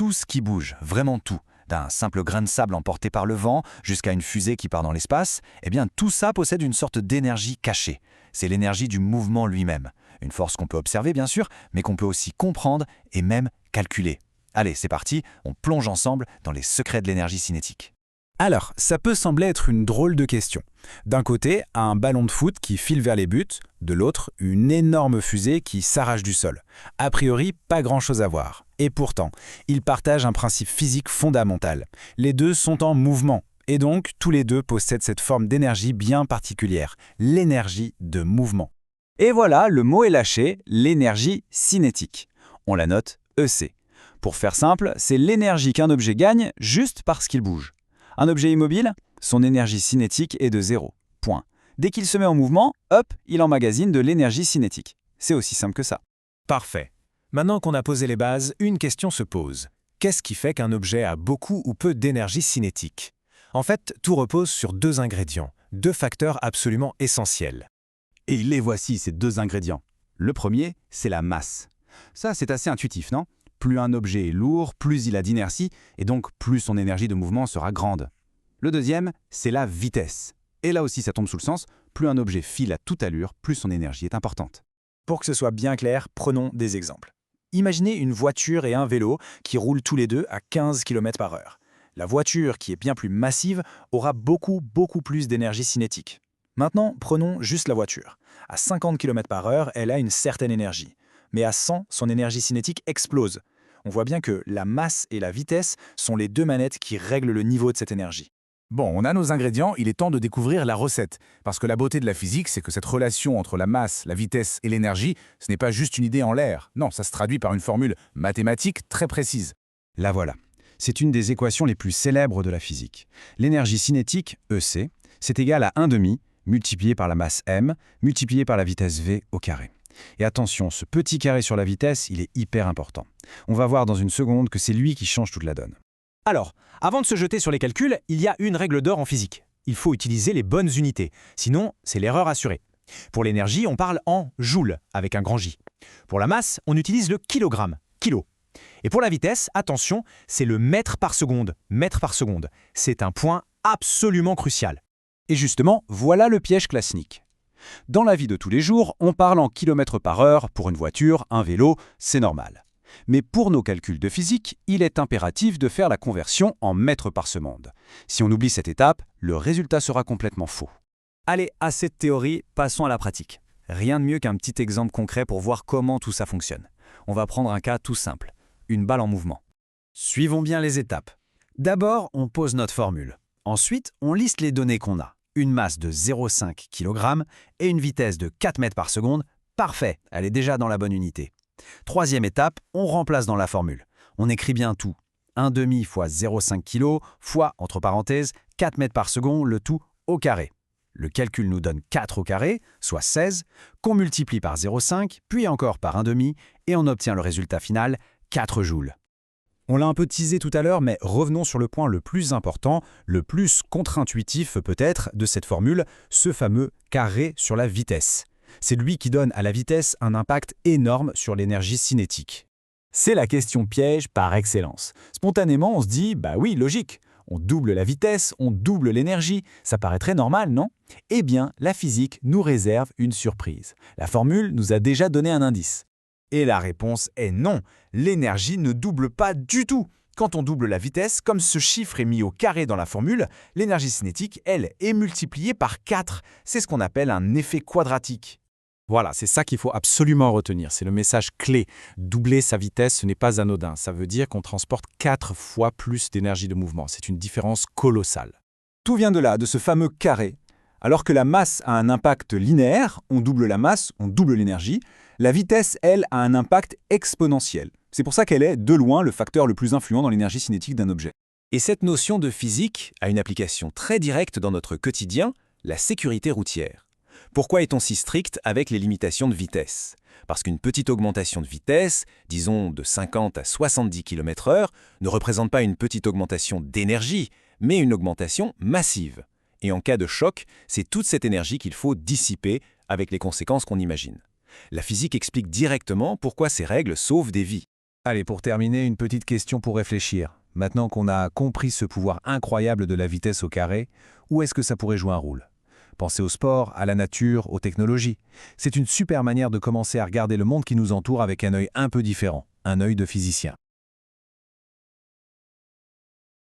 tout ce qui bouge, vraiment tout, d'un simple grain de sable emporté par le vent jusqu'à une fusée qui part dans l'espace, eh bien tout ça possède une sorte d'énergie cachée. C'est l'énergie du mouvement lui-même. Une force qu'on peut observer bien sûr, mais qu'on peut aussi comprendre et même calculer. Allez, c'est parti, on plonge ensemble dans les secrets de l'énergie cinétique. Alors, ça peut sembler être une drôle de question. D'un côté, un ballon de foot qui file vers les buts, de l'autre, une énorme fusée qui s'arrache du sol. A priori, pas grand-chose à voir. Et pourtant, ils partagent un principe physique fondamental. Les deux sont en mouvement, et donc tous les deux possèdent cette forme d'énergie bien particulière, l'énergie de mouvement. Et voilà, le mot est lâché, l'énergie cinétique. On la note EC. Pour faire simple, c'est l'énergie qu'un objet gagne juste parce qu'il bouge. Un objet immobile, son énergie cinétique est de 0. Point. Dès qu'il se met en mouvement, hop, il emmagasine de l'énergie cinétique. C'est aussi simple que ça. Parfait. Maintenant qu'on a posé les bases, une question se pose. Qu'est-ce qui fait qu'un objet a beaucoup ou peu d'énergie cinétique? En fait, tout repose sur deux ingrédients, deux facteurs absolument essentiels. Et les voici, ces deux ingrédients. Le premier, c'est la masse. Ça, c'est assez intuitif, non? Plus un objet est lourd, plus il a d'inertie, et donc plus son énergie de mouvement sera grande. Le deuxième, c'est la vitesse. Et là aussi, ça tombe sous le sens, plus un objet file à toute allure, plus son énergie est importante. Pour que ce soit bien clair, prenons des exemples. Imaginez une voiture et un vélo qui roulent tous les deux à 15 km/h. La voiture, qui est bien plus massive, aura beaucoup plus d'énergie cinétique. Maintenant, prenons juste la voiture. À 50 km/h, elle a une certaine énergie. Mais à 100, son énergie cinétique explose. On voit bien que la masse et la vitesse sont les deux manettes qui règlent le niveau de cette énergie. Bon, on a nos ingrédients, il est temps de découvrir la recette. Parce que la beauté de la physique, c'est que cette relation entre la masse, la vitesse et l'énergie, ce n'est pas juste une idée en l'air. Non, ça se traduit par une formule mathématique très précise. La voilà. C'est une des équations les plus célèbres de la physique. L'énergie cinétique, EC, c'est égal à 1/2 multiplié par la masse m, multiplié par la vitesse v au carré. Et attention, ce petit carré sur la vitesse, il est hyper important. On va voir dans une seconde que c'est lui qui change toute la donne. Alors, avant de se jeter sur les calculs, il y a une règle d'or en physique. Il faut utiliser les bonnes unités, sinon c'est l'erreur assurée. Pour l'énergie, on parle en joules, avec un grand J. Pour la masse, on utilise le kilogramme, kilo. Et pour la vitesse, attention, c'est le mètre par seconde, mètre par seconde. C'est un point absolument crucial. Et justement, voilà le piège classique. Dans la vie de tous les jours, on parle en km/h pour une voiture, un vélo, c'est normal. Mais pour nos calculs de physique, il est impératif de faire la conversion en mètres par seconde. Si on oublie cette étape, le résultat sera complètement faux. Allez, assez de théorie, passons à la pratique. Rien de mieux qu'un petit exemple concret pour voir comment tout ça fonctionne. On va prendre un cas tout simple, une balle en mouvement. Suivons bien les étapes. D'abord, on pose notre formule. Ensuite, on liste les données qu'on a. Une masse de 0,5 kg et une vitesse de 4 mètres par seconde. Parfait, elle est déjà dans la bonne unité. Troisième étape, on remplace dans la formule. On écrit bien tout. 1/2 fois 0,5 kg fois, entre parenthèses, 4 mètres par seconde, le tout au carré. Le calcul nous donne 4 au carré, soit 16, qu'on multiplie par 0,5, puis encore par 1/2, et on obtient le résultat final, 4 joules. On l'a un peu teasé tout à l'heure, mais revenons sur le point le plus important, le plus contre-intuitif peut-être de cette formule, ce fameux carré sur la vitesse. C'est lui qui donne à la vitesse un impact énorme sur l'énergie cinétique. C'est la question piège par excellence. Spontanément, on se dit, bah oui, logique. On double la vitesse, on double l'énergie, ça paraît très normal, non? Eh bien, la physique nous réserve une surprise. La formule nous a déjà donné un indice. Et la réponse est non, l'énergie ne double pas du tout. Quand on double la vitesse, comme ce chiffre est mis au carré dans la formule, l'énergie cinétique, elle, est multipliée par 4. C'est ce qu'on appelle un effet quadratique. Voilà, c'est ça qu'il faut absolument retenir, c'est le message clé. Doubler sa vitesse, ce n'est pas anodin, ça veut dire qu'on transporte 4 fois plus d'énergie de mouvement. C'est une différence colossale. Tout vient de là, de ce fameux carré. Alors que la masse a un impact linéaire, on double la masse, on double l'énergie, la vitesse, elle, a un impact exponentiel. C'est pour ça qu'elle est, de loin, le facteur le plus influent dans l'énergie cinétique d'un objet. Et cette notion de physique a une application très directe dans notre quotidien, la sécurité routière. Pourquoi est-on si strict avec les limitations de vitesse? Parce qu'une petite augmentation de vitesse, disons de 50 à 70 km/h, ne représente pas une petite augmentation d'énergie, mais une augmentation massive. Et en cas de choc, c'est toute cette énergie qu'il faut dissiper avec les conséquences qu'on imagine. La physique explique directement pourquoi ces règles sauvent des vies. Allez, pour terminer, une petite question pour réfléchir. Maintenant qu'on a compris ce pouvoir incroyable de la vitesse au carré, où est-ce que ça pourrait jouer un rôle? Pensez au sport, à la nature, aux technologies. C'est une super manière de commencer à regarder le monde qui nous entoure avec un œil un peu différent, un œil de physicien.